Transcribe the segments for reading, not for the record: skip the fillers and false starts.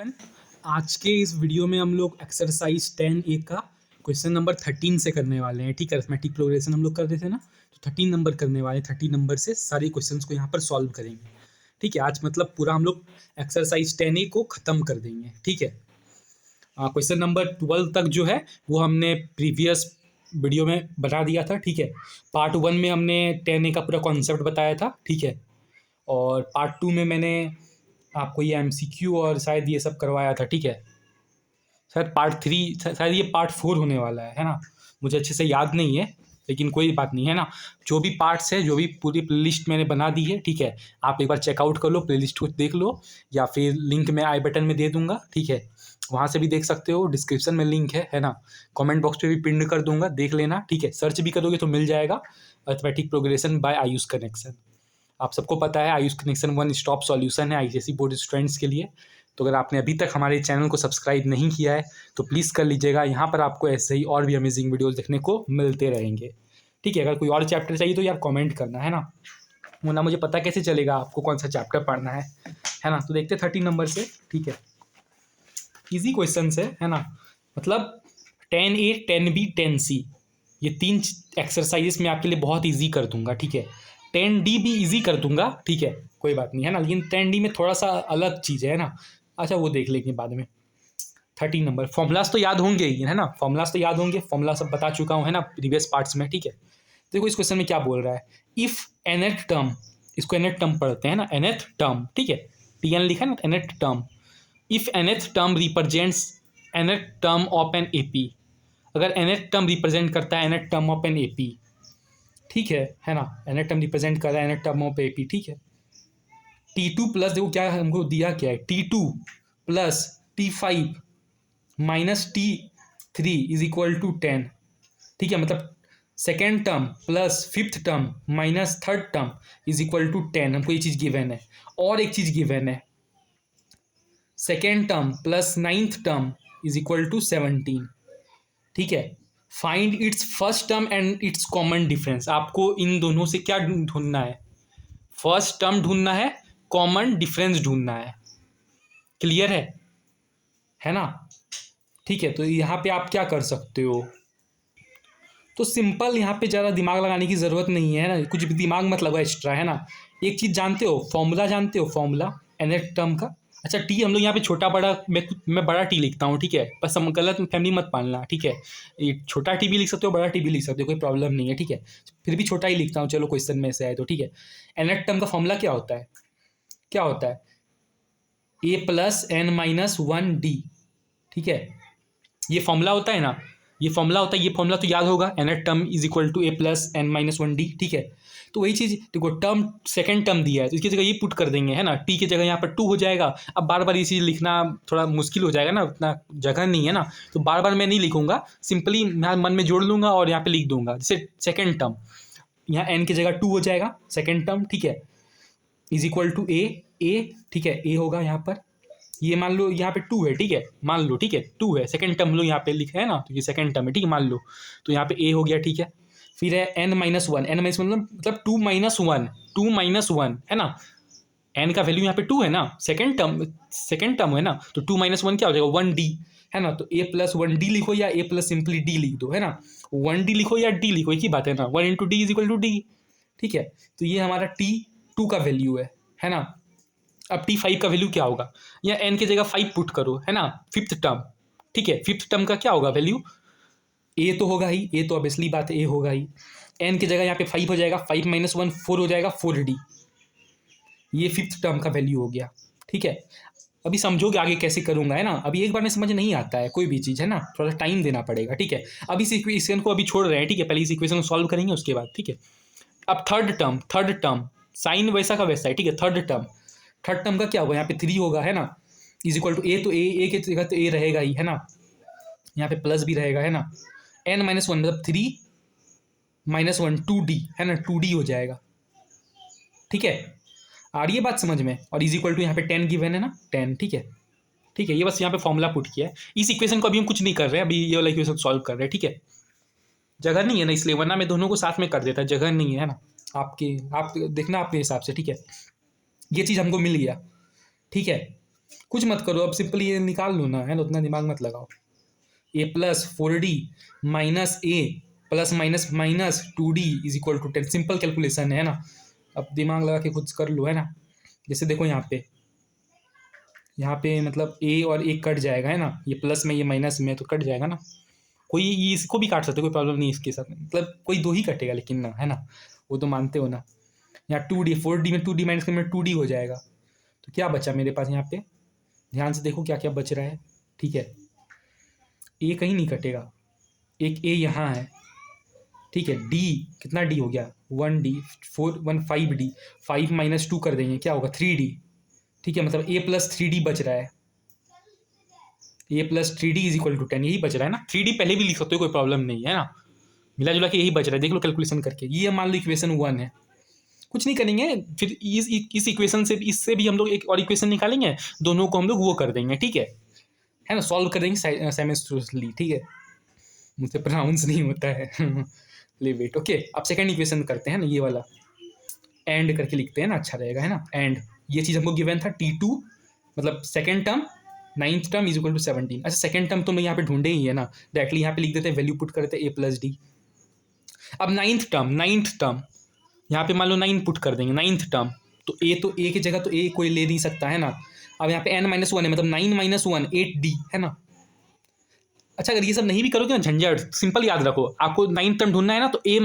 Everyone, आज के इस वीडियो में हम लोग एक्सरसाइज 10A का क्वेश्चन नंबर 13 से करने वाले हैं। ठीक है, अरिथमेटिक प्रोग्रेशन हम लोग कर रहे थे ना, तो 13 नंबर करने वाले हैं। 13 नंबर से सारे क्वेश्चंस को यहाँ पर सॉल्व करेंगे। ठीक है, आज मतलब पूरा हम लोग एक्सरसाइज 10A को ख़त्म कर देंगे। ठीक है, क्वेश्चन नंबर 12 तक जो है वो हमने प्रीवियस वीडियो में बता दिया था। ठीक है, पार्ट 1 में हमने 10A का पूरा कॉन्सेप्ट बताया था। ठीक है, और पार्ट 2 में मैंने आपको ये MCQ और शायद ये सब करवाया था। ठीक है, शायद पार्ट 3, शायद ये पार्ट 4 होने वाला है ना, मुझे अच्छे से याद नहीं है, लेकिन कोई बात नहीं है ना। जो भी पार्ट्स है, जो भी पूरी प्लेलिस्ट मैंने बना दी है, ठीक है, आप एक बार चेकआउट कर लो, प्लेलिस्ट को देख लो, या फिर लिंक मैं आई बटन में दे दूंगा। ठीक है, वहाँ से भी देख सकते हो, डिस्क्रिप्शन में लिंक है ना, कमेंट बॉक्स पे भी पिन कर दूंगा, देख लेना। ठीक है, सर्च भी करोगे तो मिल जाएगा, arithmetic progression by Ayush connection. आप सबको पता है Ayush connection one stop solution है ICSE बोर्ड स्टूडेंट्स के लिए। तो अगर आपने अभी तक हमारे चैनल को सब्सक्राइब नहीं किया है तो प्लीज़ कर लीजिएगा। यहाँ पर आपको ऐसे ही और भी अमेजिंग वीडियोस देखने को मिलते रहेंगे। ठीक है, अगर कोई और चैप्टर चाहिए तो यार कमेंट करना है ना, वरना मुझे पता कैसे चलेगा आपको कौन सा चैप्टर पढ़ना है ना। तो देखते 13 नंबर से। ठीक है, ईजी क्वेश्चन है ना, मतलब 10A 10B 10C ये 3 एक्सरसाइजेस मैं आपके लिए बहुत ईजी कर दूंगा। ठीक है, 10D भी ईजी कर दूंगा। ठीक है, कोई बात नहीं है ना, लेकिन 10D में थोड़ा सा अलग चीज़ है ना। अच्छा, वो देख लेंगे बाद में। 13 नंबर फॉर्मूलाज तो याद होंगे ही है ना, फॉर्मूलाज तो याद होंगे, फॉर्मूला सब बता चुका हूँ है ना प्रीवियस पार्ट्स में। ठीक है, देखो इस क्वेश्चन में क्या बोल रहा है, इफ nth टर्म, इसको nth टर्म पढ़ते हैं ना, nth टर्म। ठीक है, TN लिखा है ना, nth term. If nth term represents nth term of an AP, अगर nth टर्म रिप्रेजेंट करता है nth term of an AP, ठीक है ना, nth टर्म रिप्रेजेंट कर रहा है nth टर्म ऑफ AP। ठीक है, T2 प्लस, देखो क्या हमको दिया, क्या है, T2 plus T5 minus T3 is equal to 10। ठीक है, मतलब second term plus fifth term minus third term is equal to 10। हमको ये चीज़ गिवन है, और एक चीज़ गिवन है, second term plus ninth term is equal to 17। ठीक है, find its first term and its common difference. आपको इन दोनों से क्या ढूंढना है, फर्स्ट टर्म ढूंढना है, कॉमन डिफरेंस ढूंढना है। क्लियर है ना। ठीक है, तो यहाँ पे आप क्या कर सकते हो, तो सिंपल, यहाँ पे ज़्यादा दिमाग लगाने की ज़रूरत नहीं है ना, कुछ भी दिमाग मत लगाओ एक्स्ट्रा है ना। एक चीज़ जानते हो, फॉर्मूला जानते हो, फॉर्मूला nth टर्म का। अच्छा, टी हम लोग यहाँ पे छोटा बड़ा, मैं बड़ा टी लिखता हूँ। ठीक है, बस हम गलत फैमिली मत पालना। ठीक है, ये छोटा टी भी लिख सकते हो, बड़ा टी भी लिख सकते हो, कोई प्रॉब्लम नहीं है। ठीक है, फिर भी छोटा ही लिखता हूँ, चलो क्वेश्चन में से आए तो। ठीक है, nth टर्म का फॉर्मूला क्या होता है, क्या होता है, A plus n minus 1D। ठीक है, ये फॉर्मूला होता है ना, ये फॉर्मूला होता है, ये फॉर्मूला तो याद होगा, nth term is equal to A plus n minus 1D। ठीक है, तो वही चीज़, देखो टर्म सेकंड टर्म दिया है तो इसकी जगह ये पुट कर देंगे है ना, टी की जगह यहाँ पर 2 हो जाएगा। अब बार बार ये चीज़ लिखना थोड़ा मुश्किल हो जाएगा ना, उतना जगह नहीं है ना, तो बार बार मैं नहीं लिखूंगा, सिंपली मैं मन में जोड़ लूंगा और यहाँ पे लिख दूंगा। जैसे सेकेंड टर्म, यहाँ n की जगह 2 हो जाएगा सेकेंड टर्म। ठीक है, इज इक्वल टू ए, ठीक है, ए होगा यहाँ पर, ये मान लो यहाँ पे 2 है। ठीक है, मान लो, ठीक है 2 है, सेकंड टर्म लो यहाँ पे लिखा है ना, तो ये सेकंड टर्म है। ठीक है, मान लो, तो यहाँ पे ए हो गया। ठीक है, फिर है n माइनस 1, n माइनस मतलब 2 माइनस 1, 2 माइनस 1 है ना, n का वैल्यू यहाँ पे 2 है ना, सेकंड टर्म है ना, तो 2 माइनस 1 क्या हो जाएगा, 1D है ना। तो a प्लस 1D लिखो या a प्लस सिंपली d लिख दो है ना, 1D लिखो या d लिखो, एक ही बात है ना, 1 into d is equal to d. ठीक है, तो ये हमारा T2 का वैल्यू है ना। अब T5 का वैल्यू क्या होगा, या n की जगह 5 पुट करो है ना, फिफ्थ टर्म। ठीक है, फिफ्थ टर्म का क्या होगा वैल्यू, a तो होगा ही, a तो ऑब्वियसली बात है, a होगा ही। n की जगह यहाँ पे 5 हो जाएगा, 5 माइनस 1 4 हो जाएगा, 4D। ये फिफ्थ टर्म का वैल्यू हो गया। ठीक है, अभी समझोगे आगे कैसे करूंगा है ना, अभी एक बार में समझ नहीं आता है कोई भी चीज़ है ना, थोड़ा टाइम देना पड़ेगा। ठीक है, अभी इस इक्वेशन को अभी छोड़ रहे हैं। ठीक है, पहले इस इक्वेशन को सॉल्व करेंगे उसके बाद। ठीक है, अब थर्ड टर्म साइन वैसा का वैसा है। ठीक है, थर्ड टर्म का क्या होगा, यहाँ पे 3 होगा है ना, इज इक्वल टू ए, तो ए की जगह तो ए रहेगा ही है ना, यहाँ पे प्लस भी रहेगा है ना, n माइनस 1 मतलब 3 माइनस 1 2D है ना, 2D हो जाएगा। ठीक है, आ रही है बात समझ में, और इज इक्वल टू यहाँ पे 10 गिवन है ना, 10। ठीक है, ये बस यहाँ पे फॉर्मूला पुट किया है। इस इक्वेशन को अभी हम कुछ नहीं कर रहे हैं, अभी ये वाला इक्वेशन सॉल्व कर रहे हैं। ठीक है, जगह नहीं है ना इसलिए, वरना मैं दोनों को साथ में कर देता, जगह नहीं है ना, आप देखना अपने हिसाब से। ठीक है, ये चीज़ हमको मिल गया। ठीक है, कुछ मत करो, अब सिंपल ये निकाल लो ना, है ना, उतना दिमाग मत लगाओ। A plus 4d minus A plus minus minus 2d is equal to 10। Simple calculation है ना, अब दिमाग लगा के खुद कर लो, है ना। जैसे देखो यहाँ पे मतलब ए और ए कट जाएगा, है ना, ये प्लस में ये माइनस में तो कट जाएगा ना। कोई ये इसको भी काट सकते हो, कोई प्रॉब्लम नहीं इसके साथ, मतलब कोई दो ही कटेगा लेकिन ना, है ना, वो तो मानते हो ना। यहाँ 2d 4d में 2d माइनस में 2d हो जाएगा। तो क्या बचा मेरे पास यहाँ पे, ध्यान से देखो क्या क्या बच रहा है। ठीक है, ए कहीं नहीं कटेगा, एक ए यहाँ है। ठीक है, डी कितना डी हो गया 1d 5d 5 माइनस 2 कर देंगे, क्या होगा 3d। ठीक है, मतलब ए प्लस 3d बच रहा है, A plus 3d is equal to 10, यही बच रहा है ना। 3d पहले भी लिख सकते हो, कोई प्रॉब्लम नहीं है ना, मिला जुला के यही बच रहा है, देख लो कैलकुलेशन करके। ये मान लो इक्वेशन 1 है, कुछ नहीं करेंगे, फिर इस इक्वेशन से इससे भी हम लोग एक और इक्वेशन निकालेंगे, दोनों को हम लोग वो कर देंगे। ठीक है ना, सॉल्व कर देंगे साइमल्टेनियसली। ठीक है, मुझसे प्रोनाउंस नहीं होता है ले वेट। ओके, अब सेकंड इक्वेशन करते हैं ना, ये वाला एंड करके लिखते हैं ना, अच्छा रहेगा, है ना। एंड ये चीज़ हमको गिवन था T2, मतलब second term 9th term is equal to 17। अच्छा, सेकंड टर्म तो मैं यहाँ पे ढूंढे ही है ना, डायरेक्टली यहाँ पे लिख देते हैं, वैल्यू पुट करते हैं ए प्लस डी। अब नाइन्थ टर्म यहाँ पे मान लो 9 पुट कर देंगे, नाइन्थ टर्म, तो ए की जगह तो ए कोई ले नहीं सकता, है ना। अब यहाँ पे n माइनस 1 है, मतलब 9 माइनस 1 8d, है ना। अच्छा, अगर ये सब नहीं भी करोगे ना झंझट, सिंपल याद रखो, आपको 9th टर्म ढूंढना है ना, तो ए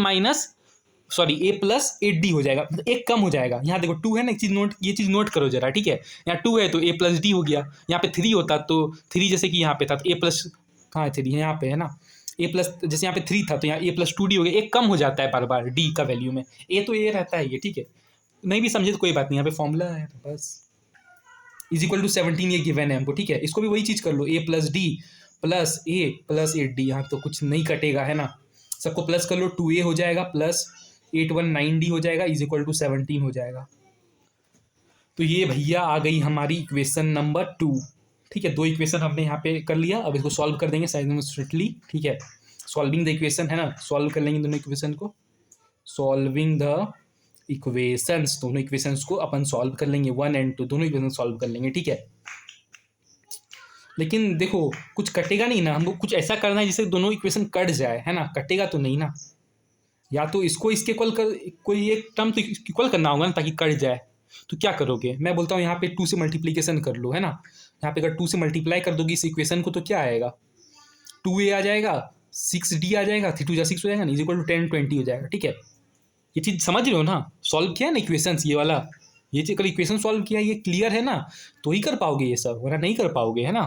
प्लस 8d हो जाएगा, मतलब एक कम हो जाएगा। यहाँ देखो 2 है ना, ये चीज़ नोट करो जरा। ठीक है, यहाँ 2 है तो ए प्लस डी हो गया। यहाँ पे 3 होता तो 3 जैसे कि यहाँ पे था तो ए प्लस, कहाँ है 3 है, यहाँ पे है ना, ए प्लस, जैसे यहाँ पे 3 था तो यहाँ ए प्लस 2d हो गया। एक कम हो जाता है बार बार डी का वैल्यू में, ए तो ए रहता है ये। ठीक है, नहीं भी समझे तो कोई बात नहीं, यहाँ पे फॉर्मूला है तो बस। इज इक्वल टू 17 ये गिवन है हमको। ठीक है, इसको भी वही चीज़ कर लो, ए प्लस डी प्लस ए प्लस 8d। यहाँ तो कुछ नहीं कटेगा, है ना, सबको प्लस कर लो, 2a हो जाएगा प्लस 819d हो जाएगा इज इक्वल टू 17 हो जाएगा। तो ये भैया आ गई हमारी इक्वेशन नंबर 2। ठीक है, दो इक्वेशन हमने यहाँ पे कर लिया, अब इसको सॉल्व कर देंगे साइमल्टेनियसली। ठीक है, सॉल्विंग द इक्वेशन, है ना, सॉल्व कर लेंगे दोनों इक्वेशन को, सॉल्विंग द इक्वेशंस, दोनों इक्वेशंस को अपन सॉल्व कर लेंगे, 1 और 2 दोनों इक्वेशन सॉल्व कर लेंगे। ठीक है, लेकिन देखो कुछ कटेगा नहीं ना, हमको कुछ ऐसा करना है जिससे दोनों इक्वेशन कट जाए, है ना, कटेगा तो नहीं ना। या तो इसको इसके इक्वल कर, कोई एक टर्म तो इक्वल करना होगा ना ताकि कट जाए। तो क्या करोगे, मैं बोलता हूँ यहाँ पे 2 से मल्टीप्लीकेशन कर लो, है ना। यहाँ पे अगर 2 से मल्टीप्लाई कर दोगी इस इक्वेशन को तो क्या आएगा, 2a आ जाएगा, 6d आ जाएगा, 3 2 6 हो जाएगा, इज इक्वल टू 10 20 हो जाएगा। ठीक है, ये चीज़ समझ रहे हो ना, सॉल्व किया ना इक्वेशन ये वाला, ये चीज अगर इक्वेशन सॉल्व किया, ये क्लियर है ना, तो ही कर पाओगे ये सब, वरना नहीं कर पाओगे, है ना।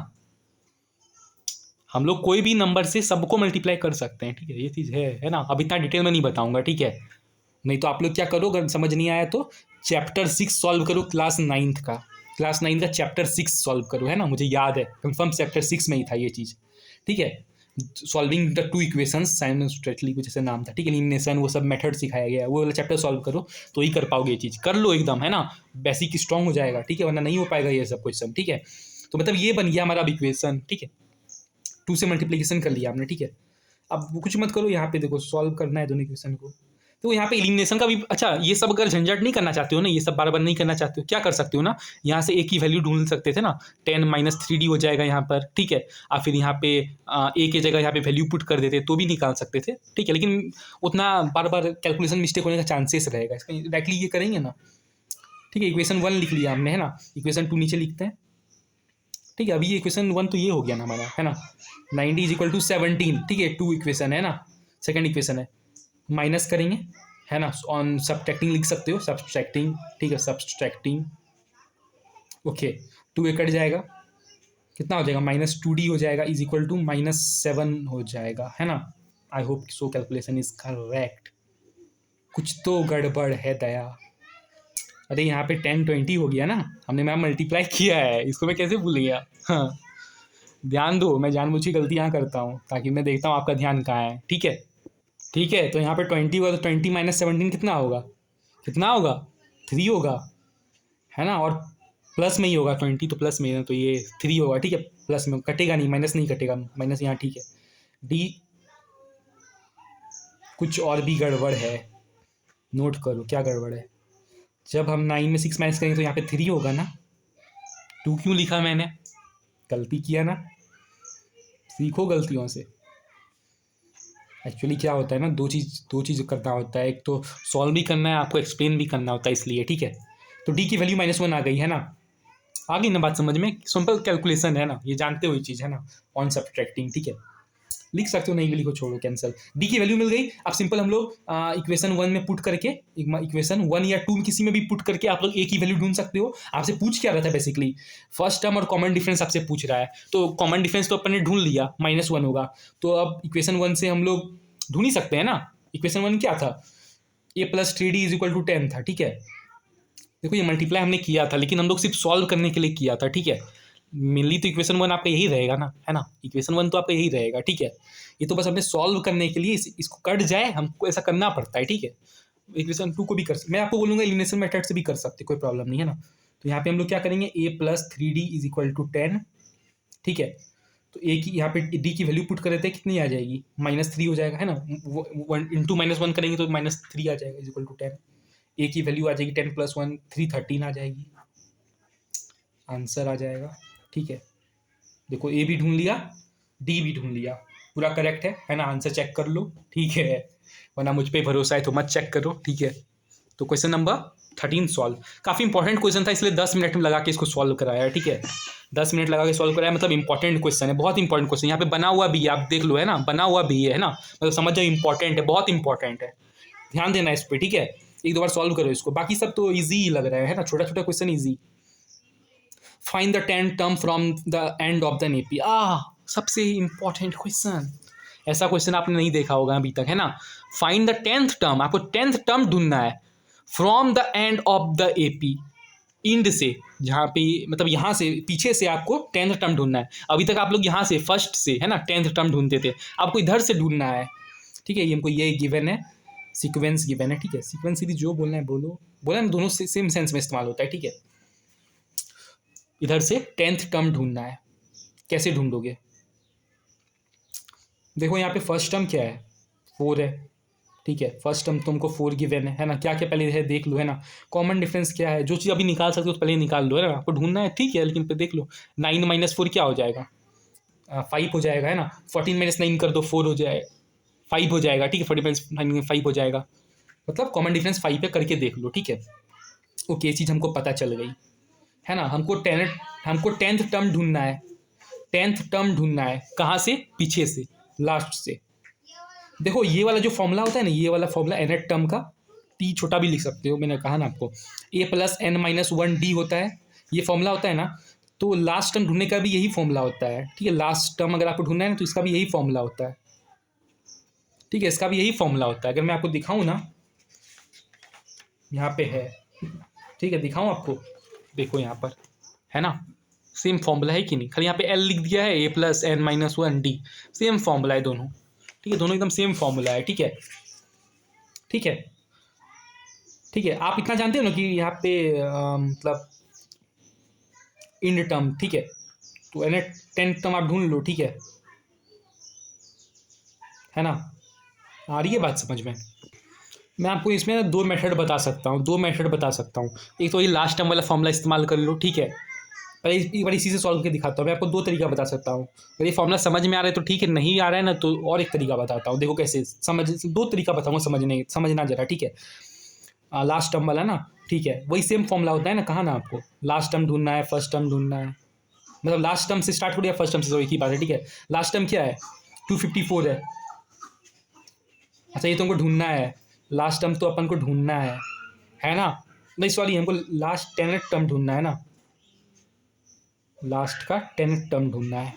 हम लोग कोई भी नंबर से सबको मल्टीप्लाई कर सकते हैं। ठीक है, ये चीज़ है ना। अब इतना डिटेल में नहीं बताऊंगा, ठीक है, नहीं तो आप लोग क्या करो, अगर समझ नहीं आया तो चैप्टर 6 सॉल्व करो, क्लास 9th का चैप्टर 6 सॉल्व करो, है ना, मुझे याद है कंफर्म चैप्टर 6 में ही था ये चीज़। ठीक है, सॉल्विंग द 2 इक्वेशंस साइमल्टेनियसली कुछ ऐसे नाम था। ठीक है, एलिमिनेशन वो सब मेथड सिखाया गया है, वो वाला चैप्टर सॉल्व करो तो ही कर पाओगे ये चीज़, कर लो एकदम, है ना, बेसिक स्ट्रॉन्ग हो जाएगा। ठीक है, वरना नहीं हो पाएगा ये सब क्वेश्चन। ठीक है, तो मतलब ये बन गया हमारा अब इक्वेशन। ठीक है, 2 से मल्टीप्लीकेशन कर लिया आपने। ठीक है, अब कुछ मत करो, यहाँ पे देखो सॉल्व करना है दोनों इक्वेशन को, तो यहाँ पे एलिमिनेशन का भी, अच्छा ये सब अगर झंझट नहीं करना चाहते हो ना, ये सब बार बार नहीं करना चाहते हो, क्या कर सकते हो ना, यहाँ से एक ही वैल्यू ढूंढ सकते थे ना, 10 माइनस 3d हो जाएगा यहाँ पर। ठीक है, और फिर यहाँ पे ए के जगह यहाँ पे वैल्यू पुट कर देते तो भी निकाल सकते थे। ठीक है, लेकिन उतना बार बार कैलकुलेशन मिस्टेक होने का चांसेस रहेगा, इसका डायरेक्टली ये करेंगे ना। ठीक है, इक्वेशन 1 लिख लिया हमने, है ना, इक्वेशन 2 नीचे लिखते हैं। ठीक है, अभी ये इक्वेशन 1 तो ये हो गया ना हमारा, है ना, 90 इज इक्वल टू 17। ठीक है, 2 इक्वेशन है ना, सेकंड इक्वेशन है, माइनस करेंगे, है ना, ऑन सब्ट्रैक्टिंग लिख सकते हो, सब्ट्रैक्टिंग। ठीक है, सब्ट्रैक्टिंग, ओके, 2a कट जाएगा, कितना हो जाएगा -2d हो जाएगा इज इक्वल टू -7 हो जाएगा, है ना। I hope so calculation is correct, कुछ तो गड़बड़ है दया। अरे यहाँ पे 10 20 हो गया ना, हमने मैम मल्टीप्लाई किया है, इसको मैं कैसे भूल गया। हाँ, ध्यान दो, मैं जानबूझ के गलती यहाँ करता हूँ ताकि मैं देखता हूँ आपका ध्यान कहाँ है। ठीक है, ठीक है, तो यहाँ पे 20 हुआ तो 20 माइनस 17 कितना होगा, 3 होगा, है ना, और प्लस में ही होगा, 20 तो प्लस में है तो ये 3 होगा। ठीक है, प्लस में कटेगा नहीं, माइनस नहीं कटेगा, माइनस यहाँ। ठीक है, डी कुछ और भी गड़बड़ है, नोट करो क्या गड़बड़ है। जब हम 9 में 6 माइनस करेंगे तो यहाँ पे 3 होगा ना, 2 क्यों लिखा मैंने? गलती किया ना, सीखो गलतियों से। एक्चुअली क्या होता है ना, दो चीज़ करना होता है, एक तो सॉल्व भी करना है, आपको एक्सप्लेन भी करना होता है, इसलिए ठीक है। तो डी की वैल्यू -1 आ गई है ना, आ गई ना बात समझ में? सिंपल कैलकुलेशन है ना, ये जानते हुए चीज़ है ना, ऑन सब्ट्रैक्टिंग, ठीक है। लिख सकते हो, नहीं भी लिखो, छोड़ो, कैंसिल। डी की वैल्यू मिल गई। अब सिंपल हम लोग इक्वेशन 1 में पुट करके, इक्वेशन 1 या 2 किसी में भी पुट करके आप लोग ए की वैल्यू ढूंढ सकते हो। आपसे पूछ क्या रहा था बेसिकली, फर्स्ट टर्म और कॉमन डिफरेंस आपसे पूछ रहा है, तो कॉमन डिफरेंस तो अपन ने ढूंढ लिया, -1 होगा। तो अब इक्वेशन 1 से हम लोग ढूंढ ही सकते हैं ना। इक्वेशन 1 क्या था? a + 3d = 10 था, ठीक है। देखो ये मल्टीप्लाई हमने किया था, लेकिन हम लोग सिर्फ सॉल्व करने के लिए किया था, ठीक है। मेनली तो इक्वेशन 1 आपका यही रहेगा ना, है ना, इक्वेशन 1 तो आपका यही रहेगा, ठीक है। ये तो बस हमने सॉल्व करने के लिए इसको कट जाए, हमको ऐसा करना पड़ता है, ठीक है। इक्वेशन 2 को भी मैं आपको बोलूँगा एलिमिनेशन मेथड से भी कर सकते, कोई प्रॉब्लम नहीं है ना। तो यहाँ पे हम लोग क्या करेंगे, a + 3d = 10, ठीक है। तो a की यहाँ पे d की वैल्यू पुट कर देते हैं, कितनी आ जाएगी, -3 हो जाएगा, है ना। 1 इंटू -1 करेंगे तो -3 आ जाएगा, = 10। a की वैल्यू आ जाएगी 10 + 1 3 13 आ जाएगी, आंसर आ जाएगा, ठीक है। देखो ए भी ढूंढ लिया, डी भी ढूंढ लिया, पूरा करेक्ट है ना। आंसर चेक कर लो, ठीक है, वरना मुझ पे भरोसा है तो मत चेक करो, ठीक है। तो क्वेश्चन नंबर 13 सॉल्व। काफ़ी इंपॉर्टेंट क्वेश्चन था, इसलिए 10 मिनट में लगा के इसको सॉल्व कराया है, ठीक है। 10 मिनट लगा के सॉल्व कराया, मतलब इंपॉर्टेंट क्वेश्चन है, बहुत इंपॉर्टेंट क्वेश्चन। यहाँ पे बना हुआ भी है, आप देख लो, है ना, बना हुआ भी है ना, मतलब समझ जाओ इंपॉर्टेंट है, बहुत इंपॉर्टेंट है, ध्यान देना इस पर, ठीक है। एक दो बार सॉल्व करो इसको, बाकी सब तो ईजी लग रहा है ना, छोटा छोटा question easy. Find the 10th term from the end of the nappy. सबसे इंपॉर्टेंट क्वेश्चन, ऐसा क्वेश्चन आपने नहीं देखा होगा अभी तक, है ना। फाइंड द 10th टर्म, आपको 10th टर्म ढूंढना है from the end of the AP, end से, जहाँ पे मतलब यहाँ से पीछे से आपको 10th टर्म ढूंढना है। अभी तक आप लोग यहाँ से फर्स्ट से, है ना, 10th टर्म ढूंढते थे, आपको इधर से ढूंढना है, ठीक है। ये हमको ये गिवन है, सीक्वेंस गिवन है, ठीक है। सीक्वेंस सीधी जो बोलना है बोलो, बोला ना, दोनों सेम सेंस में इस्तेमाल होता है, ठीक है। इधर से 10th टर्म ढूंढना है, कैसे ढूंढोगे? देखो यहाँ पे फर्स्ट टर्म क्या है, 4 है, ठीक है। फर्स्ट टर्म तुमको 4 गिवन है ना। क्या क्या पहले है देख लो, है ना। कॉमन डिफरेंस क्या है, जो चीज़ अभी निकाल सकते हो तो पहले निकाल लो, है ना, आपको ढूंढना है, ठीक है। लेकिन पे देख लो, 9 - 4 क्या हो जाएगा, 5 हो जाएगा, है ना। 14 - 9 कर दो, 4 हो जाए, 5 हो जाएगा, ठीक है। 14 - 5 हो जाएगा, मतलब कॉमन डिफरेंस 5 पे करके देख लो, ठीक है। ओके, ये चीज़ हमको पता चल गई, है ना। हमको 10th टर्म ढूंढना है, 10th टर्म ढूंढना है, कहाँ से, पीछे से, लास्ट से। देखो ये वाला जो फॉर्मूला होता है ना, ये वाला फॉर्मूला nth टर्म का, टी छोटा भी लिख सकते हो, मैंने कहा ना आपको, a + n - 1d होता है, ये फॉर्मूला होता है ना। तो लास्ट टर्म ढूंढने का भी यही फॉर्मूला होता है, ठीक है। लास्ट टर्म अगर आपको ढूंढना है ना, तो इसका भी यही फॉर्मूला होता है, ठीक है। इसका भी यही फॉर्मूला होता है। अगर मैं आपको दिखाऊं ना, यहाँ पे है, ठीक है, दिखाऊं आपको, देखो यहाँ पर, है ना, सेम फॉर्मूला है कि नहीं। खाली यहाँ पे एल लिख दिया है, a + n - 1d, same formula है दोनों, ठीक है। दोनों एकदम सेम फॉर्मूला है, ठीक है, ठीक है, ठीक है। आप इतना जानते हो ना कि यहाँ पे मतलब इंड टर्म, ठीक है। तो एन 10th टर्म आप ढूंढ लो, ठीक है ना। आ रही है बात समझ में? मैं आपको इसमें ना 2 मेथड बता सकता हूँ, 2 मेथड बता सकता हूँ। एक तो ये लास्ट टर्म वाला फॉर्मूला इस्तेमाल कर लो, ठीक है। पर एक बार इसी से सॉल्व करके दिखाता हूँ। मैं आपको 2 तरीका बता सकता हूँ। अगर ये फॉर्मूला समझ में आ रहा है तो ठीक है, नहीं आ रहा है ना तो और एक तरीका बताता हूँ। देखो कैसे समझ, 2 तरीका बताऊँगा, समझना जरा, ठीक है। लास्ट टर्म वाला ना, ठीक है, वही सेम फॉर्मूला होता है ना, कहा ना आपको, लास्ट टर्म ढूंढना है, फर्स्ट टर्म ढूंढना है, मतलब लास्ट टर्म से स्टार्ट हो गया, फर्स्ट टर्म से, तो एक ही बात है, ठीक है। लास्ट टर्म क्या है, 254 है। अच्छा, ये तुमको ढूंढना है, लास्ट टर्म तो अपन को ढूंढना है ना। नहीं सॉरी, हमको लास्ट 10th टर्म ढूंढना है ना, लास्ट का 10th टर्म ढूंढना है।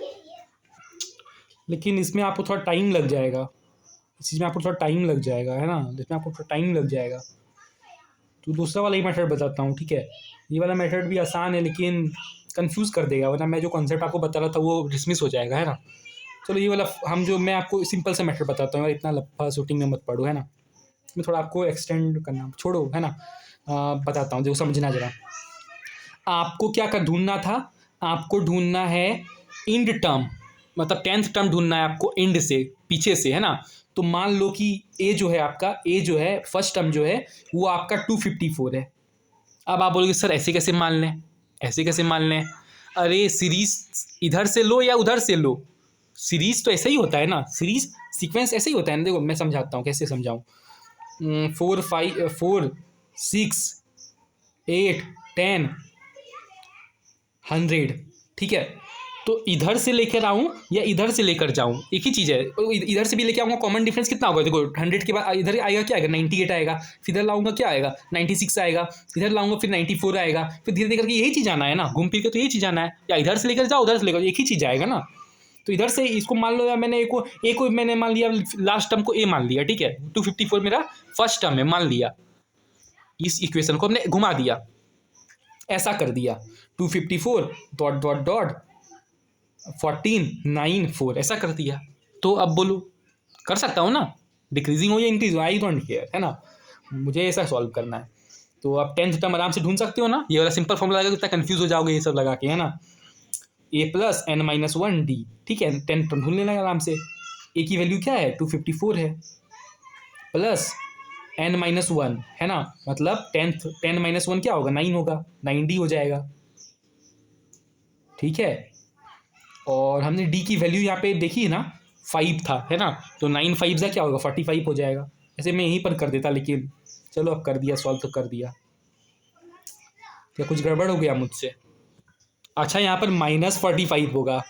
लेकिन इसमें आपको थोड़ा टाइम लग जाएगा, इस चीज़ में आपको थोड़ा टाइम लग जाएगा, है ना, इसमें आपको थोड़ा टाइम लग जाएगा। तो दूसरा वाला ही मेथड बताता हूँ, ठीक है। ये वाला मेथड भी आसान है, लेकिन कंफ्यूज कर देगा, वरना मैं जो कॉन्सेप्ट आपको बता रहा था वो डिसमिस हो जाएगा, है ना। चलो ये वाला मैं आपको सिंपल सा मेथड बताता हूँ, इतना लफा शूटिंग में मत पड़ो, है ना। इसमें थोड़ा आपको एक्सटेंड करना छोड़ो, है ना। बताता हूँ, देखो समझना जरा। आपको क्या कर ढूंढना था, आपको ढूंढना है इंड टर्म, मतलब 10th टर्म ढूंढना है आपको, इंड से, पीछे से, है ना। तो मान लो कि ए जो है आपका, ए जो है फर्स्ट टर्म जो है वो आपका 254 है। अब आप बोलोगे सर ऐसे कैसे मान लें, ऐसे कैसे मान लें? अरे सीरीज इधर से लो या उधर से लो, सीरीज तो ऐसा ही होता है ना, सीरीज सीक्वेंस ऐसे ही होता है ना। देखो मैं समझाता हूँ, कैसे समझाऊँ। 4 5 4 6 8 10 100, ठीक है। तो इधर से लेकर आऊँ या इधर से लेकर जाऊँ, एक ही चीज़ है। इधर से भी लेके आऊँगा, कॉमन डिफरेंस कितना होगा? देखो 100 के बाद इधर आएगा क्या आएगा, 98 आएगा। फिर इधर लाऊंगा क्या आएगा, 96 आएगा। इधर लाऊंगा फिर 94 आएगा। फिर धीरे धीरे करके यही चीज़ आना है ना, घूम फिर के तो यही चीज़ आना है। या इधर से लेकर जाओ उधर से लेकर, एक ही चीज़ आएगा ना। तो इधर से इसको मान लो, या मैंने एक को मैंने मान लिया, लास्ट टर्म को ए मान लिया, ठीक है। 254 मेरा फर्स्ट टर्म है मान लिया। इस इक्वेशन को हमने घुमा दिया, ऐसा कर दिया। 254 डॉट डॉट डॉट 14 9 4 ऐसा कर दिया। तो अब बोलो, कर सकता हूँ ना, डिक्रीजिंग हो या इंक्रीज हो, आई डोंट केयर, है ना। मुझे ऐसा सॉल्व करना है। तो आप 10th टर्म आराम से ढूंढ सकते हो ना, ये वाला सिंपल फॉर्मूला लगा, इतना कंफ्यूज हो जाओगे ये सब लगा के, है ना। A plus N minus one D, ठीक है। 10th टर्म ढूंढ लेना आराम से। ए की वैल्यू क्या है, 254 है, प्लस एन माइनस वन, है ना। मतलब 10 माइनस वन क्या होगा, 9 होगा, 9d हो जाएगा, ठीक है। और हमने डी की वैल्यू यहाँ पे देखी है ना, 5 था, है ना। तो 9 5 से क्या होगा, 45 हो जाएगा। ऐसे मैं यहीं पर कर देता, लेकिन चलो अब कर दिया, सॉल्व तो कर दिया। क्या कुछ गड़बड़ हो गया मुझसे? अच्छा, यहाँ पर -45 होगा,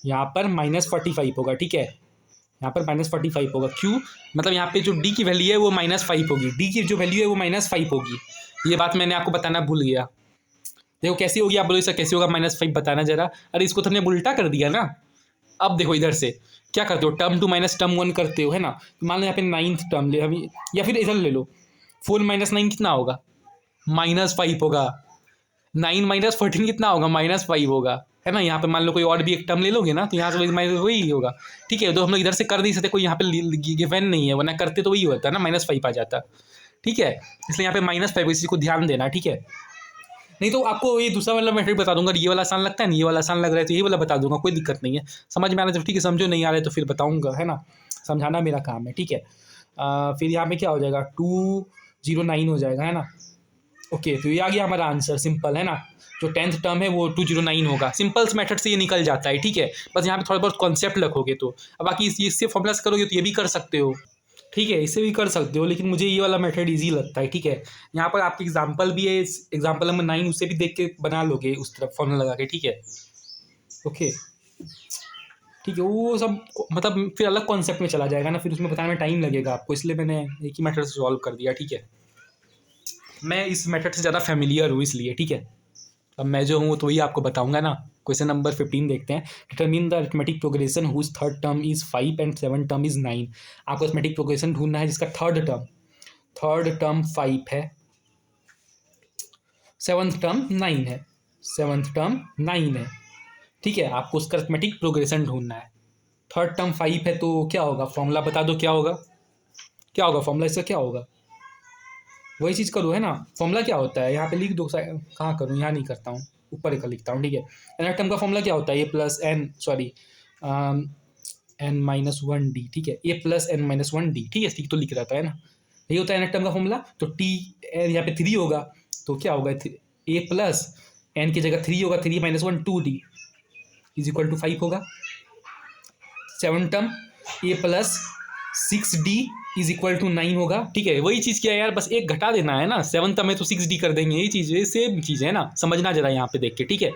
यहाँ पर -45 होगा, ठीक है। यहाँ पर -45 होगा, क्यों? मतलब यहाँ पे जो डी की वैल्यू है वो -5 होगी, डी की जो वैल्यू है वो -5 होगी। ये बात मैंने आपको बताना भूल गया। देखो कैसी होगी, आप बोलो सर कैसे होगा -5, बताना जरा। अरे इसको तो हमने उल्टा कर दिया ना। अब देखो इधर से क्या करते हो, टर्म 2 माइनस टर्म 1 करते हो, है ना। तो मान लो यहाँ पे 9th टर्म ले अभी, या फिर इधर ले लो, 4 माइनस 9 कितना होगा, -5 होगा। 9 माइनस 14 कितना होगा, -5 होगा, है ना। यहाँ पे मान लो कोई और भी एक टर्म ले लोगे ना, तो यहाँ से माइनस वही होगा, ठीक है। तो हम लोग इधर से कर नहीं सकते, कोई यहाँ पे गिवन नहीं है, वरना करते तो वही होता है ना, -5 आ जाता, ठीक है। इसलिए यहाँ पे -5, इसी को ध्यान देना, ठीक है। नहीं तो आपको ये दूसरा वाला मेथड बता दूंगा, ये वाला आसान लगता है ना, ये वाला आसान लग रहा है तो ये वाला बता दूंगा, कोई दिक्कत नहीं है। समझ में आ रहा है तो ठीक है, समझो नहीं आ रहा है तो फिर बताऊंगा, है ना। समझाना मेरा काम है, ठीक है। फिर यहाँ पे क्या हो जाएगा, 209 हो जाएगा, है ना। ओके, तो ये आ गया हमारा आंसर, सिंपल है ना। जो 10th टर्म है वो 209 होगा, सिंपल्स मेथड से ये निकल जाता है, ठीक है। बस यहाँ पे थोड़ा बहुत कॉन्सेप्ट रखोगे तो। अब बाकी इससे फॉर्मुलास करोगे तो ये भी कर सकते हो, ठीक है, इसे भी कर सकते हो, लेकिन मुझे ये वाला मेथड इजी लगता है, ठीक है। यहाँ पर आपकी एग्जांपल भी है, एग्जांपल नंबर 9, उसे भी देख के बना लोगे उस तरफ फॉर्मूला लगा के, ठीक है। ओके, ठीक है, वो सब मतलब फिर अलग कॉन्सेप्ट में चला जाएगा ना, फिर उसमें बताने में टाइम लगेगा आपको, इसलिए मैंने एक ही मेथड से सॉल्व कर दिया, ठीक है। मैं इस मेथड से ज़्यादा फेमिलियर हूँ इसलिए, ठीक है। अब मैं जो हूँ तो वही आपको बताऊंगा ना। क्वेश्चन नंबर 15 देखते हैं। Determine the arithmetic progression whose third term is 5 and 7th term is 9। आपको अरिथमेटिक प्रोग्रेशन ढूंढना है जिसका थर्ड टर्म 5 है, 7th टर्म 9 है, 7th टर्म 9 है, ठीक है। आपको उसका अरिथमेटिक प्रोग्रेशन ढूंढना है। थर्ड टर्म 5 है तो क्या होगा, फॉर्मूला बता दो, क्या होगा, क्या होगा फॉर्मूला इसका, क्या होगा। वही चीज़ करो, है ना। फॉर्मूला क्या होता है, यहाँ पे लिख दो, कहाँ करूँ, यहाँ नहीं करता हूँ, ऊपर का लिखता हूँ, ठीक है। एन टर्म का फॉर्मूला क्या होता है, A plus N, sorry, N minus one D, ठीक है। A plus N minus one D, ठीक है, ठीक तो लिख रहा था, है ना। यही होता है एन टर्म का फॉर्मूला। तो टी एन यहाँ पे 3 होगा, तो क्या होगा, ए प्लस एन की जगह 3 होगा, 3 minus one 2d is equal to 5 होगा। 7th term a plus 6d is equal to 9 होगा, ठीक है। वही चीज़ क्या है यार, बस एक घटा देना है ना, 7th टर्म है तो 6d कर देंगे, यही चीज़ है, सेम चीज़ है ना। समझना जरा यहाँ पे देख के, ठीक है,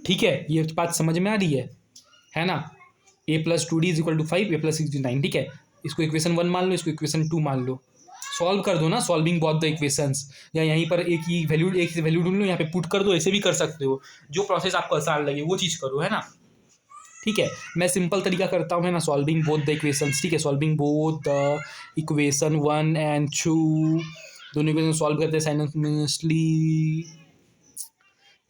ठीक है। ये बात समझ में आ रही है ना। A plus 2d is equal to 5, A plus 6d 9, ठीक है। इसको इक्वेशन 1 मान लो, इसको इक्वेशन 2 मान लो, सॉल्व कर दो ना, सॉल्विंग बोथ द इक्वेशंस। या यहीं पर एक ही वैल्यू ढूंढ लो, यहाँ पे पुट कर दो, ऐसे भी कर सकते हो, जो प्रोसेस आपको आसान लगे वो चीज़ करो, है ना, ठीक है। मैं सिंपल तरीका करता हूँ, है ना, सॉल्विंग बोथ द इक्वेशंस, ठीक है। Solving both the equation 1 and 2, दोनों इक्वेशन सॉल्व करते हैं simultaneously.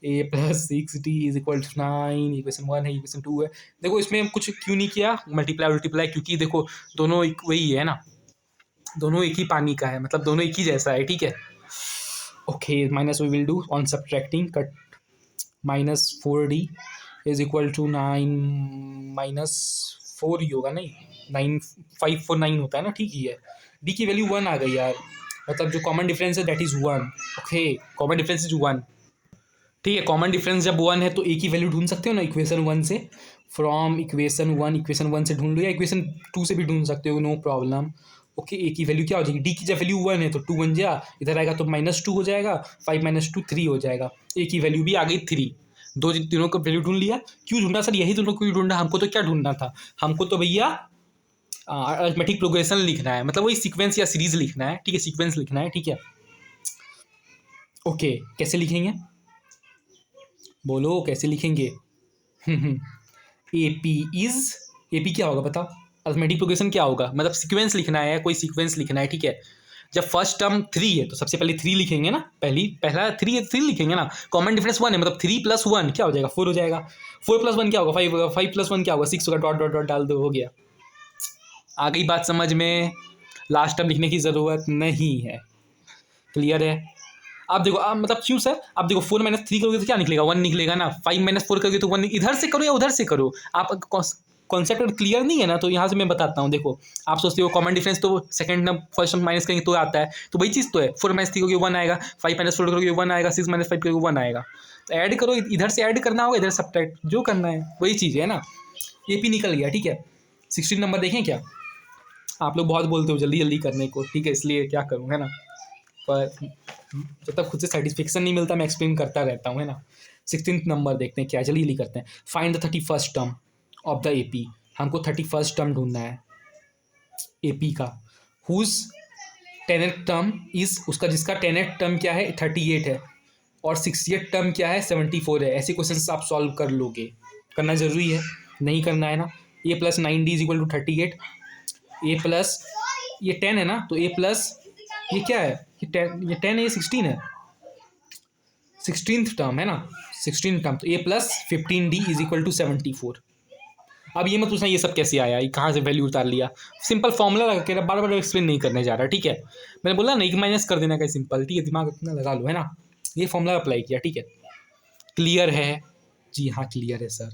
A plus 6d is equal to 9, equation 1 है, इक्वेशन 2 है। देखो इसमें कुछ क्यों नहीं किया मल्टीप्लाई, क्योंकि देखो दोनों वही है ना, दोनों एक ही पानी का है, मतलब दोनों एक ही जैसा है, ठीक है। Okay, minus we will do on subtracting, cut -4d is equal to 9 -4 ही होगा, नहीं 9 5 4 9 होता है ना, ठीक ही है। डी की वैल्यू 1 आ गई यार, मतलब जो कॉमन डिफरेंस है that is 1। Okay, common difference is 1, ठीक है, कॉमन डिफरेंस जब 1 है तो ए की वैल्यू ढूंढ सकते हो ना इक्वेशन 1 से, फ्रॉम इक्वेशन 1 से ढूंढ लो या इक्वेशन 2 से भी ढूंढ सकते हो, नो प्रॉब्लम। ओके, ए की वैल्यू क्या हो जाएगी, डी की जब वैल्यू 1 है तो 2 बन जा, इधर आएगा तो -2 हो जाएगा, 5 - 2 3 हो जाएगा, ए की वैल्यू भी आ गई 3। दो तीनों का वैल्यू ढूंढ लिया। क्यों ढूंढा सर, यही दोनों क्यों ढूंढा, हमको तो क्या ढूंढना था, हमको तो भैया अरिथमेटिक प्रोग्रेशन लिखना है, मतलब वही सीक्वेंस या सीरीज लिखना है, ठीक है, सीक्वेंस लिखना है, ठीक है। ओके, कैसे लिखेंगे, बोलो कैसे लिखेंगे। A P is, A P क्या होगा बताओ, अरिथमेटिक प्रोग्रेशन क्या होगा, मतलब सीक्वेंस लिखना है, कोई सीक्वेंस लिखना है, ठीक है। जब फर्स्ट टर्म 3 है तो सबसे पहले 3 लिखेंगे ना, पहला 3 है, 3 लिखेंगे ना, कॉमन डिफरेंस 1 है, मतलब 3 + 1 क्या हो जाएगा, 4 हो जाएगा, 4 + 1 क्या होगा, 5 होगा, 5 + 1 क्या होगा, 6 होगा, डॉट डॉट डॉट डाल दो, हो गया। आ गई बात समझ में, लास्ट टर्म लिखने की ज़रूरत नहीं है, क्लियर है। आप देखो, आप मतलब क्यों सर, आप देखो 4 - 3 करोगे तो क्या निकलेगा, 1 निकलेगा ना, 5 - 4 करोगे तो 1, इधर से करो या उधर से करो, आप कॉन्सेप्ट क्लियर नहीं है ना, तो यहाँ से मैं बताता हूँ। देखो, आप सोचते हो कॉमन डिफरेंस तो second term first term minus करेंगे तो आता है, तो वही चीज़ तो है, 4 - 3 करोगे 1 आएगा, 5 - 4 करोगे 1 आएगा, 6 - 5 करोगे 1 आएगा, तो ऐड करो, इधर से ऐड करना होगा, इधर सब्ट्रैक्ट, जो करना है वही चीज़ है ना। ये भी निकल गया, ठीक है। 16 नंबर देखें क्या, आप लोग बहुत बोलते हो जल्दी जल्दी करने को, ठीक है, इसलिए क्या करूँ, है ना, पर जब तक खुद से सेटिस्फेक्शन नहीं मिलता मैं एक्सप्लेन करता रहता हूँ, है ना। 16 नंबर देखते हैं क्या, जल्दी जल्दी करते हैं। Find the 31st term of the AP, हमको 31st टर्म ढूंढना है एपी का, हुज 10th टर्म इज, उसका जिसका 10th टर्म क्या है 38 है, और 60th टर्म क्या है 74 है। ऐसे क्वेश्चन आप सॉल्व कर लोगे, करना जरूरी है, नहीं करना है ना। ए + 9d = 38, ए प्लस ये 10 है ना, तो ए प्लस ये क्या है, ये 10 है, ये 16 है, 16th टर्म है ना, 16th टर्म, तो ए + 15d = 74। अब ये मत पूछना ये सब कैसे आया, ये कहाँ से वैल्यू उतार लिया, सिंपल फॉर्मूला लगा के, बार बार एक्सप्लेन नहीं करने जा रहा, ठीक है। मैंने बोला नहीं कि माइनस कर देना का सिंपल, ठीक है, दिमाग अपना लगा लो, है ना। ये फॉर्मूला अप्लाई किया, ठीक है, क्लियर है, जी हाँ क्लियर है सर।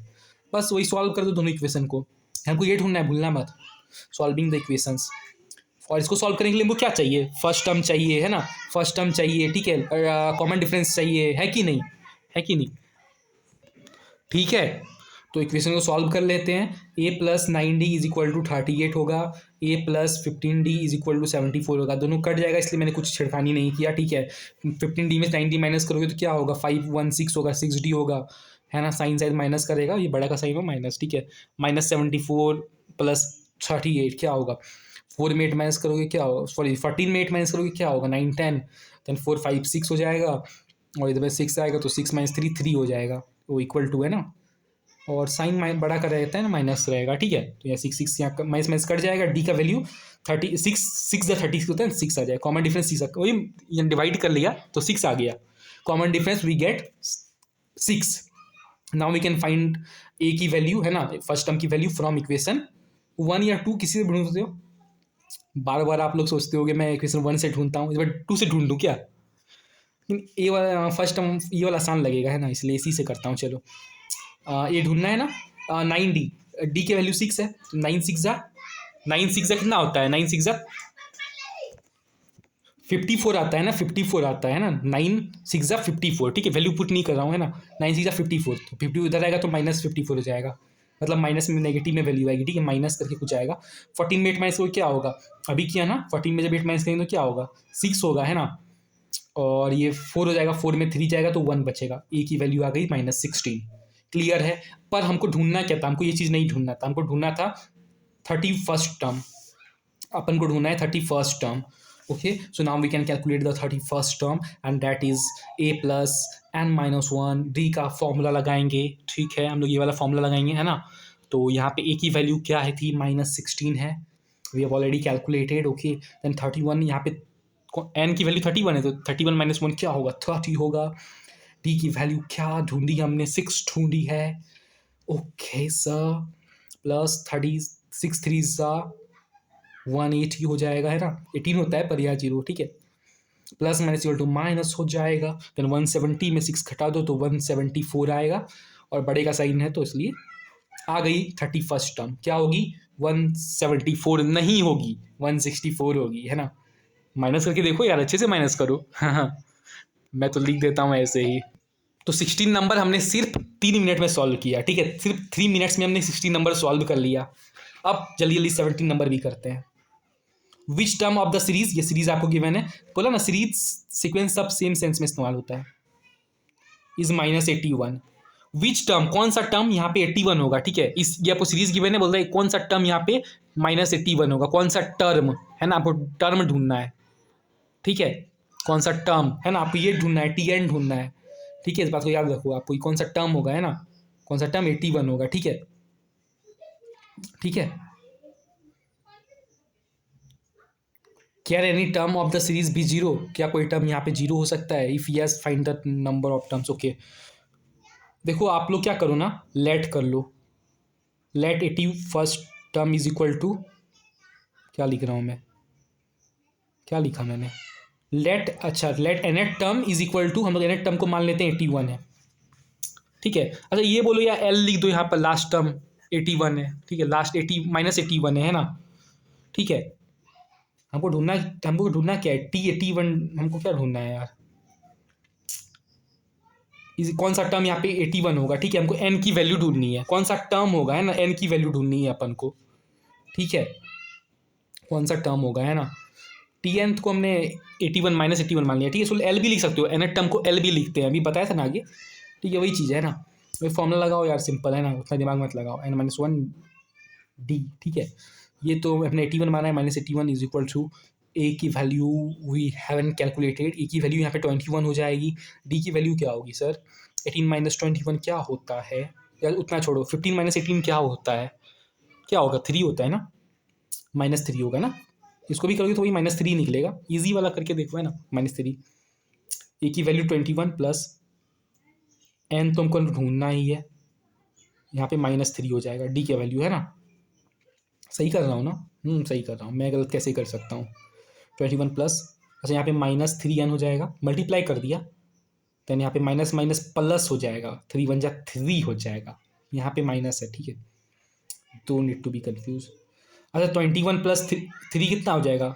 बस वही सॉल्व कर दो दोनों इक्वेशन को, हमको ये ढूंढना है, भूलना मत, सॉल्विंग द इक्वेशंस। और इसको सॉल्व करने के लिए हमको क्या चाहिए, फर्स्ट टर्म चाहिए, है ना, फर्स्ट टर्म चाहिए, ठीक है, कॉमन डिफरेंस चाहिए, है कि नहीं, है कि नहीं, ठीक है। तो इक्वेशन को सॉल्व कर लेते हैं। ए + 9d = 38 होगा, ए + 15d = 74 होगा, दोनों कट जाएगा, इसलिए मैंने कुछ छिड़खानी नहीं किया, ठीक है। 15d में 9d माइनस करोगे तो क्या होगा, 516 होगा, 6d होगा, है ना, साइन साइड माइनस करेगा, ये बड़ा का साइन हो माइनस, ठीक है, -74 + 38 क्या होगा, 4 में 8 माइनस करोगे क्या होगा, सॉरी 14 में 8 माइनस करोगे क्या होगा, 9 10, देन 4 5 6 हो जाएगा, और इधर में 6 आएगा तो 6 - 3 3 हो जाएगा, वो = है ना, और साइन बड़ा का रहता है ना, माइनस रहेगा, ठीक है। तो यहाँ 6 यहाँ माइनस माइनस कट जाएगा, डी का वैल्यू 36, 6 × 30 होता है, 6 आ जाएगा, कॉमन डिफरेंस 6, वही डिवाइड कर लिया तो 6 आ गया, common difference we get 6। Now we can find A की वैल्यू, है ना, फर्स्ट टर्म की वैल्यू फ्रॉम इक्वेशन 1 या 2, किसी से ढूंढ सकते हो। बार बार आप लोग सोचते हो कि मैं इक्वेशन 1 से ढूंढता हूँ, इस बार 2 से ढूंढूँ क्या, ए वाला फर्स्ट टर्म ये वाला आसान लगेगा, है ना, इसलिए इसी से करता हूँ। चलो ये ढूंढना है ना, 9d, डी की वैल्यू 6 है, तो 9 6 कितना होता है, 9 6 54 आता है ना, 54 आता है ना, 9 6 54, ठीक है, वैल्यू पुट नहीं कर रहा हूँ, है ना, 9 6 54, तो 50 उधर आएगा तो -54 हो जाएगा, मतलब माइनस में नेगेटिव में वैल्यू आएगी, ठीक है, माइनस करके कुछ आएगा। 14 में 8 माइनस करोगे क्या होगा, अभी किया ना, 14 में जब 8 माइनस करेंगे तो क्या होगा, 6 होगा, है ना, और ये 4 हो जाएगा, 4 में 3 जाएगा तो 1 बचेगा, ए की वैल्यू आ गई -16, क्लियर है। पर हमको ढूंढना क्या था, हमको ये चीज़ नहीं ढूंढना था, हमको ढूंढना था 31st टर्म, अपन को ढूंढना है 31st term. Okay, so now we can calculate the 31st term, and that is a + n-1, d का फॉर्मूला लगाएंगे, ठीक है, हम लोग ये वाला फॉर्मूला लगाएंगे, है ना। तो यहाँ पे a की वैल्यू क्या है थी, -16 है, we have already calculated. Okay, then 31, यहाँ पे n की वैल्यू 31 है, तो 31 - 1 क्या होगा, 30 होगा। डी की वैल्यू क्या ढूंढी हमने, 6 ढूंढी है। ओके सर, प्लस 36 3 180 हो जाएगा, है ना, 18 होता है पर यहाँ 0, ठीक है, plus minus equal to minus हो जाएगा, देन 170 में 6 घटा दो तो 174 आएगा, और बड़े का साइन है तो इसलिए आ गई 31st टर्म, क्या होगी, 174 नहीं होगी, 164 होगी, है ना। माइनस करके देखो यार, अच्छे से माइनस करो। हाँ, मैं तो लिख देता हूँ ऐसे ही, तो 16 नंबर हमने सिर्फ 3 मिनट में सॉल्व किया, ठीक है, सिर्फ 3 मिनट्स में हमने 16 नंबर सॉल्व कर लिया। अब जल्दी जल्दी 17 नंबर भी करते हैं। Which term of the series, ये सीरीज आपको गिवन है, बोला ना सीरीज सीक्वेंस सब सेम सेंस में इस्तेमाल होता है, इज -81। विच टर्म, कौन सा टर्म यहाँ पे 81 होगा, ठीक है, इस ये आपको सीरीज गिवन है, बोल रहा है कौन सा टर्म यहाँ पे -81 होगा, कौन सा टर्म है ना, आपको टर्म ढूंढना है, ठीक है, कौन सा टर्म है ना, आपको ये ढूंढना है, टी एन ढूंढना है, ठीक है, इस बात को याद रखो, आपको कौन सा टर्म होगा, है ना, कौन सा टर्म 81 होगा, ठीक है, ठीक है। Can any term of the series be zero, क्या कोई टर्म यहाँ पे जीरो हो सकता है, if yes find the number of terms, okay. देखो आप लोग क्या करो ना, लेट कर लो, let 81st term is equal to, क्या लिख रहा हूँ मैं, क्या लिखा मैंने, लेट, अच्छा let nth term is equal to, हम लोग nth टर्म को मान लेते हैं 81 है, ठीक है। अच्छा ये बोलो या l लिख दो यहाँ पर, लास्ट टर्म 81 है, ठीक है, लास्ट 80 -81 है ना, ठीक है। हमको ढूंढना क्या है, T81, हमको क्या ढूंढना है यार, कौन सा टर्म यहाँ पे 81 होगा, ठीक है, हमको n की वैल्यू ढूंढनी है, कौन सा टर्म होगा, है ना, n की वैल्यू ढूंढनी है अपन को, ठीक है, कौन सा टर्म होगा, है ना। टी एन को हमने 81 -81 मान लिया, ठीक है, सो एल भी लिख सकते हो, एन टर्म को एल भी लिखते हैं, अभी बताया था ना आगे, ठीक है, वही चीज़ है ना, वही फॉर्मूला लगाओ यार, सिंपल है ना, उतना दिमाग मत लगाओ, n-1 d, ठीक है। ये तो हमने 81 माना है, -81 इज इक्वल टू ए की वैल्यू वी हैवन कैलकुलेटेड, ए की वैल्यू यहाँ पे 21 हो जाएगी, डी की वैल्यू क्या होगी सर, 18 - 21 क्या होता है, यार उतना छोड़ो, 15 - 18 क्या होता है, क्या होगा, 3 होता है ना, -3 होगा ना, इसको भी करोगे तो वही -3 निकलेगा, इजी वाला करके देखो, है ना, -3, ए की वैल्यू 21 प्लस एन तो हमको ढूंढना ही है, यहाँ पे -3 हो जाएगा, डी की वैल्यू, है ना, सही कर रहा हूँ ना, सही कर रहा हूँ, मैं गलत कैसे कर सकता हूँ, 21 प्लस, अच्छा यहाँ पे -3n हो जाएगा, मल्टीप्लाई कर दिया, देन यहाँ पे माइनस माइनस प्लस हो जाएगा, 3 × 3 हो जाएगा, यहाँ पे माइनस है, ठीक है, don't need to be confuse. अच्छा 21 + 3 कितना हो जाएगा,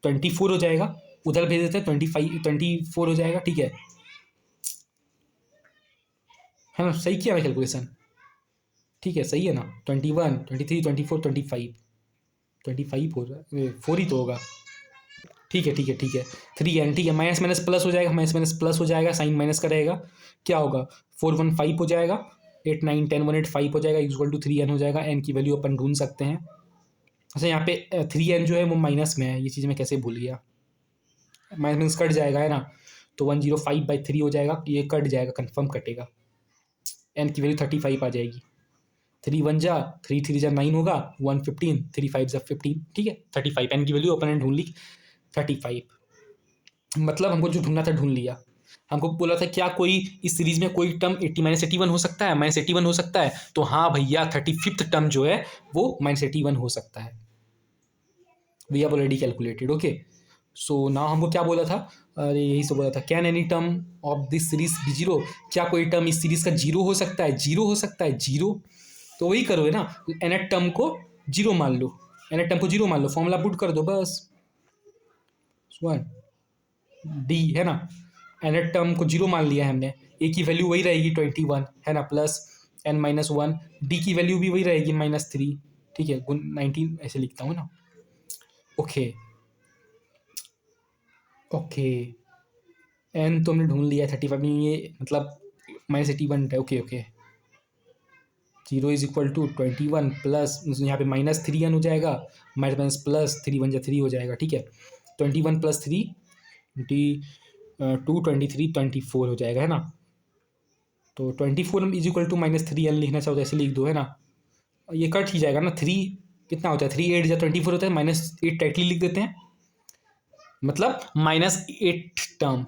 24 हो जाएगा, उधर भेज देते हैं, 24 हो जाएगा, ठीक है ना, सही किया मैं कैलकुलेशन, ठीक है, सही है ना, 21 23 24 25 हो रहा है, 4 ही तो होगा, ठीक है ठीक है ठीक है, 3n, ठीक है, माइनस माइनस प्लस हो जाएगा, माइनस माइनस प्लस हो जाएगा, साइन माइनस का रहेगा, क्या होगा, 415 हो जाएगा, 8 9 10 185 हो जाएगा, इक्वल टू 3n हो जाएगा, n की वैल्यू अपन ढूंढ सकते हैं। अच्छा यहाँ पे 3n जो है वो माइनस में है, ये चीज़ मैं कैसे भूल गया, माइनस माइनस कट जाएगा, है ना, तो 105/3 हो जाएगा, ये कट जाएगा, कन्फर्म कटेगा, n की वैल्यू 35 आ जाएगी, 3 1 जा 3 3 जा 9 होगा, 115 3 5 जा 15, ठीक है, 35 n की वैल्यू अपन ने ढूंढ ली 35, मतलब हमको जो ढूंढना था ढूंढ लिया। हमको बोला था क्या कोई इस सीरीज में कोई टर्म 80 - 81 हो सकता है, -81 हो सकता है, तो हाँ भैया 35th टर्म जो है वो -81 हो सकता है, we have already calculated, okay. So now हमको क्या बोला था, अरे यही सब बोला था, can any term of this series be zero, क्या कोई टर्म इस सीरीज का जीरो हो सकता है, जीरो हो सकता है, जीरो, तो वही करोगे ना, nth टर्म को जीरो मान लो, nth टर्म को जीरो मान लो, फॉर्मूला पुट कर दो बस, वन डी, है ना, nth टर्म को जीरो मान लिया है हमने, ए की वैल्यू वही रहेगी 21, है ना, प्लस n-1, डी की वैल्यू भी वही रहेगी -3, ठीक है, 19 ऐसे लिखता हूँ ना, ओके ओके, एन तो हमने ढूंढ लिया 35 में, ये मतलब -81 है, okay okay, 0 is equal to 21 plus, यहाँ पे -3n हो जाएगा, माइनस माइनस प्लस, 3 1 जा 3 हो जाएगा, ठीक है, 21 + 3 2 23 24 हो जाएगा, है ना, तो 24 इज इक्वल टू -3n लिखना चाहो तो ऐसे लिख दो, है ना, ये कट ही जाएगा ना, 3 कितना होता है, 3 8 जा 24 होता है, -8 टाइटली लिख देते हैं, मतलब -8 टर्म,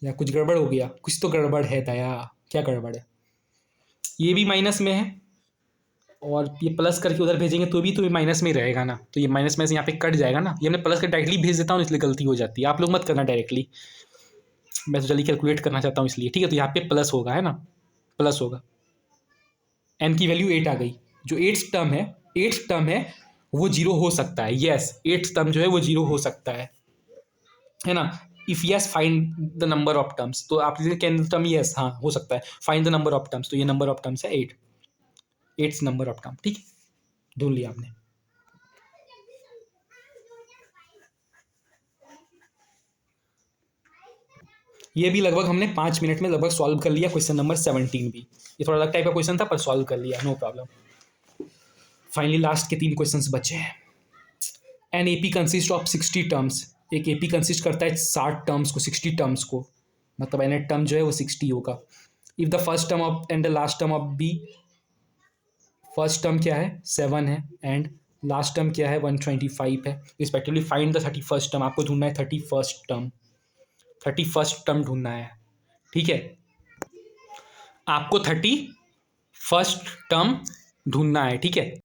या कुछ गड़बड़ हो गया, कुछ तो गड़बड़ है दया, क्या गड़बड़ है, ये भी माइनस में है और ये प्लस करके उधर भेजेंगे तो भी माइनस में ही रहेगा ना, तो ये माइनस में से यहाँ पे कट जाएगा ना, ये हमने प्लस कर डायरेक्टली भेज देता हूँ इसलिए गलती हो जाती है, आप लोग मत करना डायरेक्टली, मैं तो जल्दी कैलकुलेट करना चाहता हूँ इसलिए, ठीक है, तो यहाँ पे प्लस होगा, है ना, प्लस होगा, n की वैल्यू 8 आ गई, जो 8th टर्म है वो जीरो हो सकता है, यस 8th टर्म जो है वो जीरो हो सकता है ना, if yes find the number of terms, तो आप कैन टर्म यस, हाँ हो सकता है, find the number of terms, तो ये नंबर ऑफ टर्म्स है 8, 8 नंबर ऑफ टर्म, ठीक है, ढूंढ लिया आपने। ये भी लगभग हमने 5 मिनट में लगभग सॉल्व कर लिया क्वेश्चन नंबर 17 भी। ये थोड़ा अलग टाइप का क्वेश्चन था पर सॉल्व कर लिया, नो प्रॉब्लम। फाइनली लास्ट के 3 क्वेश्चंस बचे हैं। An AP consist of 60 terms, एक एपी कंसिस्ट करता है 60 टर्म्स को, 60 टर्म्स को, मतलब एन टर्म जो है वो 60 होगा। If the first term of and the last term of b, first term क्या है 7 है एंड लास्ट टर्म क्या है 125 है respectively, find the 31st term, आपको ढूंढना है 31st टर्म, 31st टर्म ढूंढना है, ठीक है, आपको 31st टर्म ढूंढना है, ठीक है।